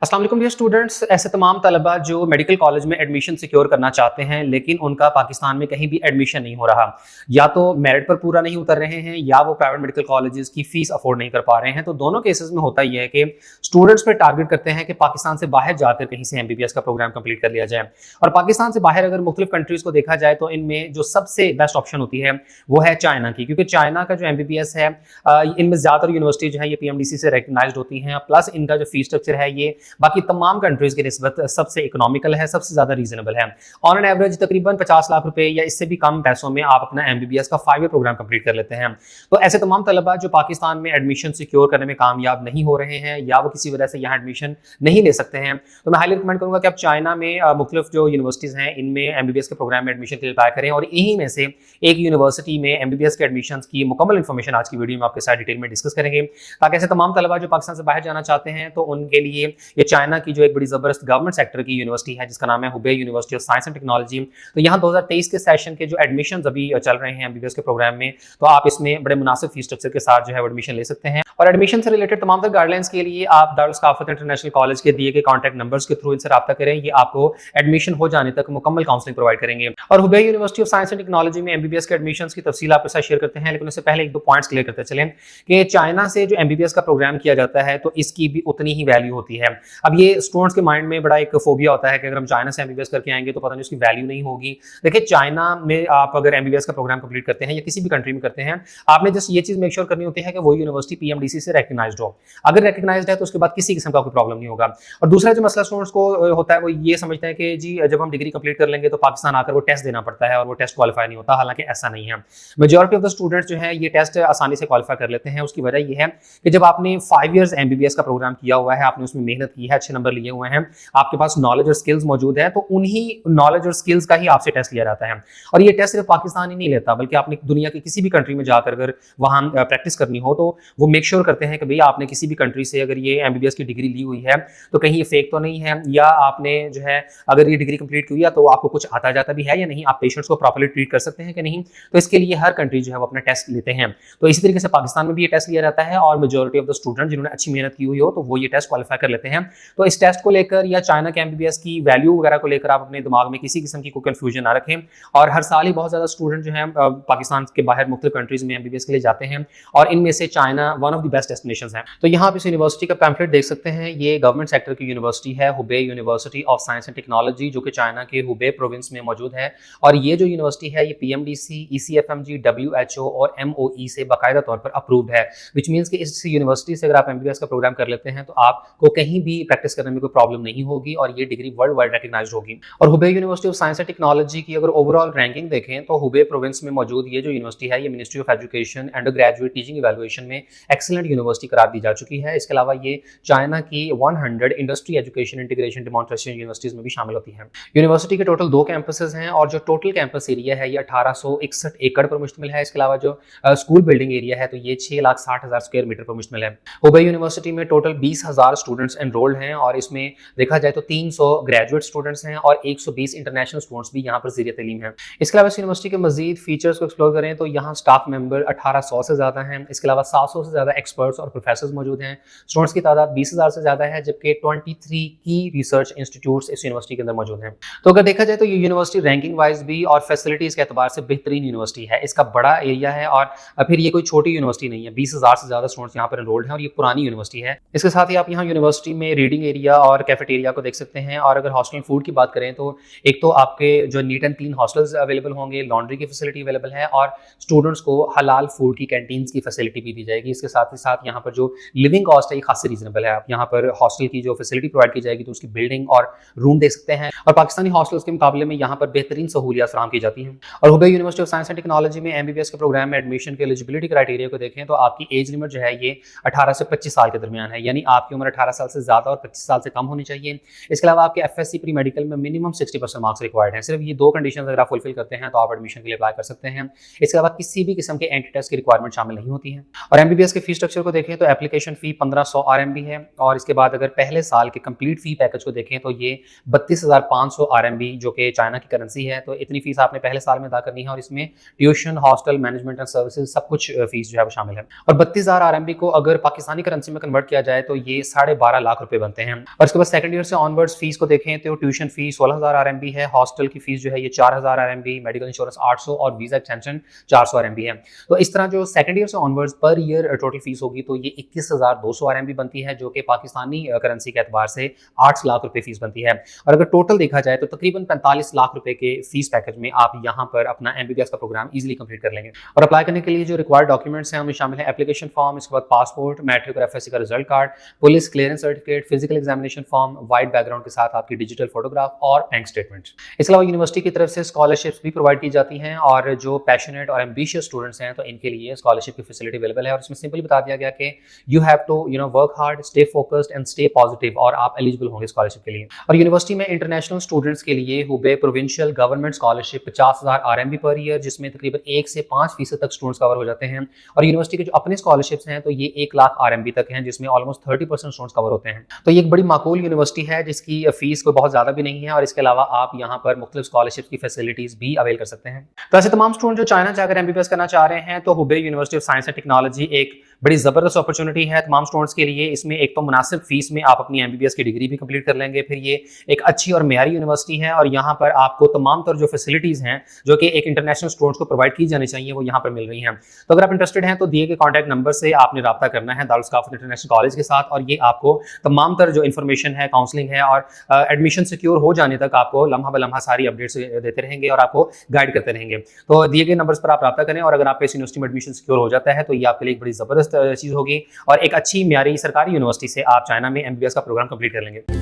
अस्सलाम वालेकुम dear students. ऐसे तमाम तलबा जो मेडिकल कॉलेज में एडमिशन सिक्योर करना चाहते हैं लेकिन उनका पाकिस्तान में कहीं भी एडमिशन नहीं हो रहा, या तो मेरिट पर पूरा नहीं उतर रहे हैं या वो प्राइवेट मेडिकल कॉलेजेस की फीस अफोर्ड नहीं कर पा रहे हैं। तो दोनों केसेस में होता यह है कि स्टूडेंट्स पर टारगेट करते हैं कि पाकिस्तान से बाहर जाकर कहीं से एमबीबीएस का प्रोग्राम कंप्लीट कर लिया जाए। और पाकिस्तान से बाहर अगर मुख्तलिफ कंट्रीज को देखा जाए तो इनमें जो सबसे बेस्ट ऑप्शन होती है वो है चाइना की, क्योंकि चाइना का जो एमबीबीएस है इनमें ज़्यादातर यूनिवर्सिटी जो है ये पीएमडीसी से रिकग्नाइज्ड होती हैं, प्लस इनका जो फीस स्ट्रक्चर है ये बाकी तमाम कंट्रीज की निस्बत सबसे इकोनॉमिकल है, सबसे ज्यादा रीजनेबल है। ऑन एन एवरेज तकरीबन 50 लाख रुपए या इससे भी कम पैसों में आप अपना एमबीबीएस का 5 ईयर प्रोग्राम कंप्लीट कर लेते हैं। तो ऐसे तमाम तलबा जो पाकिस्तान में एडमिशन सिक्योर करने में कामयाब नहीं हो रहे हैं या वो किसी वजह से यहाँ एडमिशन नहीं ले सकते हैं, तो मैं हाईली रिकमेंड करूंगा कि आप चाइना में मुख्तलिफ जो यूनिवर्सिटीज हैं इनमें एमबीबीएस के प्रोग्राम में एडमिशन के लिए अप्लाई करें। और इन्हीं में से एक यूनिवर्सिटी में एमबीबीएस के एडमिशन की मुकम्मल इन्फॉर्मेशन आज की वीडियो में आपके साथ डिटेल में डिस्कस करेंगे, ताकि ऐसे तमाम तलबा जो पाकिस्तान से बाहर जाना चाहते हैं तो उनके लिए ये चाइना की जो एक बड़ी जबरदस्त गवर्नमेंट सेक्टर की यूनिवर्सिटी है जिसका नाम है Hubei university of science and technology. तो यहाँ 2023 के सेशन के जो एडमिशन अभी चल रहे हैं एमबीबीएस के प्रोग्राम में, तो आप इसमें बड़े मुनासिब फीस स्ट्रक्चर के साथ जो है एडमिशन ले सकते हैं। और एडमिशन से रिलेटेड तमाम तरह गाइडलाइंस के लिए आप दारुल सकाफत इंटरनेशनल कॉलेज के दिए गए कॉन्टैक्ट नंबर्स के थ्रू इनसे रब्ता करें, ये आपको एडमिशन हो जाने तक मुकम्मल काउंसलिंग प्रोवाइड करेंगे। और Hubei university of science and technology में एमबीबीएस के एडमिशन की तफसील आपके साथ शेयर करते हैं, लेकिन उससे पहले एक दो पॉइंट्स क्लियर करते चलें कि चाइना से जो एमबीबीएस का प्रोग्राम किया जाता है तो इसकी भी उतनी ही वैल्यू होती है। अब ये स्टूडेंट्स के माइंड में बड़ा एक फोबिया होता है कि अगर हम चाइना से एमबीबीएस करके आएंगे तो पता नहीं उसकी वैल्यू नहीं होगी। देखिए, चाइना में आप अगर एमबीबीएस का प्रोग्राम कंप्लीट करते हैं या किसी भी कंट्री में करते हैं, आपने जस्ट ये चीज मेक श्योर करनी होती है कि वो यूनिवर्सिटी पीएमडीसी से रिकग्नाइज्ड हो। अगर रिकग्नाइज्ड है तो उसके बाद किसी किस्म का कोई प्रॉब्लम नहीं होगा। और दूसरा जो मसला स्टूडेंट्स को होता है वो ये समझते हैं कि जी जब हम डिग्री कंप्लीट कर लेंगे तो पाकिस्तान आकर वो टेस्ट देना पड़ता है और वो टेस्ट क्वालिफाई नहीं होता, हालांकि ऐसा नहीं है। मेजॉरिटी ऑफ द स्टूडेंट्स जो है ये टेस्ट आसानी से क्वालिफाई कर लेते हैं। उसकी वजह यह है कि जब आपने 5 ईयर्स एमबीबीएस का प्रोग्राम किया हुआ है, आपने उसमें मेहनत की है, अच्छे नंबर लिए हुए हैं, आपके पास नॉलेज और स्किल्स मौजूद है, तो उन्हीं नॉलेज और स्किल्स का ही आपसे टेस्ट लिया जाता है। और ये टेस्ट सिर्फ पाकिस्तान ही नहीं लेता, बल्कि आपने दुनिया की किसी भी कंट्री में जाकर अगर वहां प्रैक्टिस करनी हो तो वो मेक श्योर करते हैं कि भैया आपने किसी भी कंट्री से अगर ये एमबीबीएस की डिग्री ली हुई है तो कहीं ये फेक तो नहीं है, या आपने जो है अगर ये डिग्री कंप्लीट की हुई है तो आपको कुछ आता जाता भी है या नहीं, आप पेशेंट्स को प्रॉपर्ली ट्रीट कर सकते हैं कि नहीं। तो इसके लिए हर कंट्री जो है वो अपना टेस्ट लेते हैं। तो इसी तरीके से पाकिस्तान में भी ये टेस्ट लिया जाता है और मेजॉरिटी ऑफ द स्टूडेंट जिन्होंने अच्छी मेहनत की हुई हो तो वो ये टेस्ट क्वालिफाई कर लेते हैं। तो इस टेस्ट को लेकर या चाइना के एमबीबीएस की वैल्यू वगैरह को लेकर आप अपने दिमाग में किसी किस्म की कोई कंफ्यूजन ना रखें। और हर साल ही बहुत ज्यादा स्टूडेंट जो है पाकिस्तान के बाहर मुख्तलिफ कंट्रीज में एमबीबीएस के लिए जाते हैं और इनमें से China one of the best destinations है। तो यहाँ आप इस यूनिवर्सिटी का पैम्फलेट देख सकते हैं। ये गवर्नमेंट सेक्टर की यूनिवर्सिटी है, Hubei university of science and technology, जो कि चाइना के हुबे प्रोविंस में मौजूद है। और ये जो यूनिवर्सिटी है ये पीएमडीसी, ईसीएफएमजी, डब्ल्यूएचओ और एमओई से बाकायदा तौर पर अप्रूव्ड है, विच मीन्स कि इस यूनिवर्सिटी से अगर आप एमबीबीएस का प्रोग्राम कर लेते हैं तो आपको कहीं भी प्रैक्टिस करने में कोई प्रॉब्लम नहीं होगी और ये डिग्री वर्ल्ड वाइड रिकग्नाइज्ड होगी। और Hubei university of science and technology की अगर ओवरऑल रैंकिंग देखें तो हुबे प्रोविंस में मौजूद ये जो यूनिवर्सिटी है ये ministry of education under graduate teaching evaluation में एक्सीलेंट यूनिवर्सिटी करार दी जा चुकी है। इसके अलावा ये चाइना की 100 industry education integration demonstration universities में भी शामिल होती है। यूनिवर्सिटी के टोटल 2 कैंपसेस हैं और जो टोटल कैंपस एरिया है ये 1861 एकड़ पर मुश्तमिल है। इसके अलावा जो स्कूल बिल्डिंग एरिया है तो ये 6,60,000 स्क्वायर मीटर पर मुश्तमिल है। हुबे यूनिवर्सिटी में टोटल 20,000 स्टूडेंट्स एनरोल्ड हैं और इसमें देखा जाए तो 300 ग्रेजुएट स्टूडेंट्स हैं और 120 इंटरनेशनल स्टूडेंट्स भी यहाँ पर ज़रिए तालीम है। इसके अलावा इस यूनिवर्सिटी के मजीद फीचर्स को एक्सप्लोर करें तो यहाँ स्टाफ मेंबर 1800 से ज़्यादा हैं। इसके अलावा 700 से ज़्यादा एक्सपर्ट्स और प्रोफेसर्स मौजूद हैं। स्टूडेंट्स की तादाद 20,000 से ज़्यादा है, जबकि 23 की रिसर्च इंस्टीट्यूट्स इस यूनिवर्सिटी के अंदर मौजूद हैं। तो अगर देखा जाए तो ये यूनिवर्सिटी रैंकिंग वाइज भी और फैसिलिटीज़ के एतबार से बेहतरीन यूनिवर्सिटी है। इसका बड़ा एरिया है और फिर ये कोई छोटी यूनिवर्सिटी नहीं है। 20,000 से ज़्यादा स्टूडेंट्स यहाँ पर एनरोल्ड हैं और ये पुरानी यूनिवर्सिटी है। इसके साथ ही आप यहाँ यूनिवर्सिटी में रीडिंग एरिया और कैफेटेरिया को देख सकते हैं। और अगर हॉस्टल फूड की बात करें तो एक तो आपके जो neat and clean hostels available होंगे, लॉन्ड्री की फैसिलिटी अवेलेबल है और स्टूडेंट्स को हलाल फूड की कैंटीन्स की फैसिलिटी भी दी जाएगी। इसके साथ ही साथ यहाँ पर जो लिविंग कॉस्ट है ये खासी रीजनेबल है। आप यहाँ पर हॉस्टल की जो फैसिलिटी प्रोवाइड की जाएगी तो उसकी बिल्डिंग और रूम देख सकते हैं और पाकिस्तानी हॉस्टल्स के मुकाबले में यहाँ पर बेहतरीन सहूलियत फराहम की जाती हैं। और Hubei university of science and technology में एमबीबीएस के प्रोग्राम में एडमिशन के एलिजिबिलिटी क्राइटेरिया को देखें तो आपकी एज लिमिट जो है ये 18 से 25 साल के दरमियान है, यानी आपकी उम्र 18 साल से ज़्यादा और 25 साल से कम होनी चाहिए। इसके अलावा आपके एफएससी प्री मेडिकल में मिनिमम 60% मार्क्स रिक्वायर्ड हैं। सिर्फ ये 2 कंडीशन अगर आप फुलफिल करते हैं तो आप एडमिशन के लिए अप्लाई कर सकते हैं। इसके अलावा किसी भी किस्म के एंटी टेस्ट की रिक्वायरमेंट शामिल नहीं होती है। और एमबीबीएस के फीस स्ट्रक्चर को देखें तो एप्लीकेशन फी 1500 RMB है और इसके बाद अगर पहले साल के कंप्लीट फी पैकेज को देखें तो ये 32,500 RMB जो कि चाइना की करेंसी है। तो इतनी फीस आपने पहले साल में अदा करनी है और इसमें tuition, hostel, management and services सब कुछ फीस जो है वो शामिल है। और 32,000 RMB को अगर पाकिस्तानी करेंसी में कन्वर्ट किया जाए तो ये 12.5 लाख रुपए बनते हैं। और इसके बाद सेकंड ईयर से ऑनवर्ड्स फीस को देखें तो ट्यूशन फीस 16,000 RMB है, हॉस्टल की फीस जो है ये 4,000 RMB, मेडिकल इंश्योरेंस 800 और वीजा एक्सटेंशन 400 RMB है। तो इस तरह जो सेकंड ईयर से onwards per year total fees होगी तो ये 21,200 RMB बनती है, जो कि पाकिस्तानी करेंसी के एतबार से 8 लाख रुपए फीस बनती है। और अगर टोटल देखा जाए तो तकरीबन 45 लाख रुपए के फीस पैकेज में आप यहाँ पर अपना MBBS का प्रोग्राम इजीली कंप्लीट कर लेंगे। और अप्लाई करने के लिए जो रिक्वायर्ड डॉक्यूमेंट्स हैं उनमें शामिल है एप्लीकेशन फॉर्म, इसके बाद पासपोर्ट, मैट्रिक और FSC का result card, police clearance certificate, physical examination form, white background के साथ आपकी डिजिटल फोटोग्राफ और बैंक स्टेटमेंट। इसके अलावा यूनिवर्सिटी की तरफ से स्कॉलरशिप्स भी प्रोवाइड की जाती हैं और जो पैशनेट और एम्बिशियस स्टूडेंट्स हैं तो इनके लिए स्कॉलरशिप की फैसिलिटी अवेलेबल है। और इसमें सिंपली बता दिया गया कि you have to work hard, stay focused and stay positive और आप एलिजिबल होंगे स्कॉलरशिप के लिए। और यूनिवर्सिटी में इंटरनेशनल स्टूडेंट्स के लिए Hubei provincial government scholarship 50,000 RMB per year, जिसमें तकरीबन 1 से 5% तक स्टूडेंट्स कवर हो जाते हैं। और यूनिवर्सिटी के जो अपने स्कॉलरशिप्स हैं तो ये 1 लाख RMB तक हैं, जिसमें ऑलमोस्ट 30% स्टूडेंट्स कवर होते हैं। तो ये एक बड़ी माकूल यूनिवर्सिटी है जिसकी फीस कोई बहुत ज़्यादा भी नहीं है। और इसके अलावा आप यहाँ पर मुख्तलिफ स्कॉलरशिप की फैसिलिटीज भी अवेल कर सकते हैं। तो ऐसे तमाम स्टूडेंट जो चाइना जाकर MBBS करना चाह रहे हैं तो Hubei university of science and technology एक बड़ी ज़बरदस्त अपॉर्चुनिटी है तमाम स्टूडेंट्स के लिए। इसमें एक तो मुनासिब फीस में आप अपनी MBBS की डिग्री भी कंप्लीट कर लेंगे, फिर ये एक अच्छी और मेयारी यूनिवर्सिटी है और यहाँ पर आपको तमाम तरह जो फैसिलिटीज़ हैं जो कि एक इंटरनेशनल स्टूडेंट्स को प्रोवाइड की जानी चाहिए वो यहाँ पर मिल रही हैं। तो अगर आप इंटरेस्टेड हैं तो दिए गए कॉन्टैक्ट नंबर से आपने रब्ता करना है दारुल सकाफत इंटरनेशनल कॉलेज के साथ और ये आपको तमाम तरह जो इन्फॉर्मेशन है, काउंसलिंग है और एडमिशन सिक्योर हो जाने तक आपको लम्हा ब लम्हा सारी अपडेट्स देते रहेंगे और आपको गाइड करते रहेंगे। तो दिए गए नंबर्स पर आप रब्ता करें और अगर आपका इस यूनिवर्सिटी में एडमिशन सिक्योर हो जाता है तो ये आपके लिए एक बड़ी ज़बरदस्त चीज़ होगी और एक अच्छी म्यारी सरकारी यूनिवर्सिटी से आप चाइना में MBBS का प्रोग्राम कंप्लीट कर लेंगे।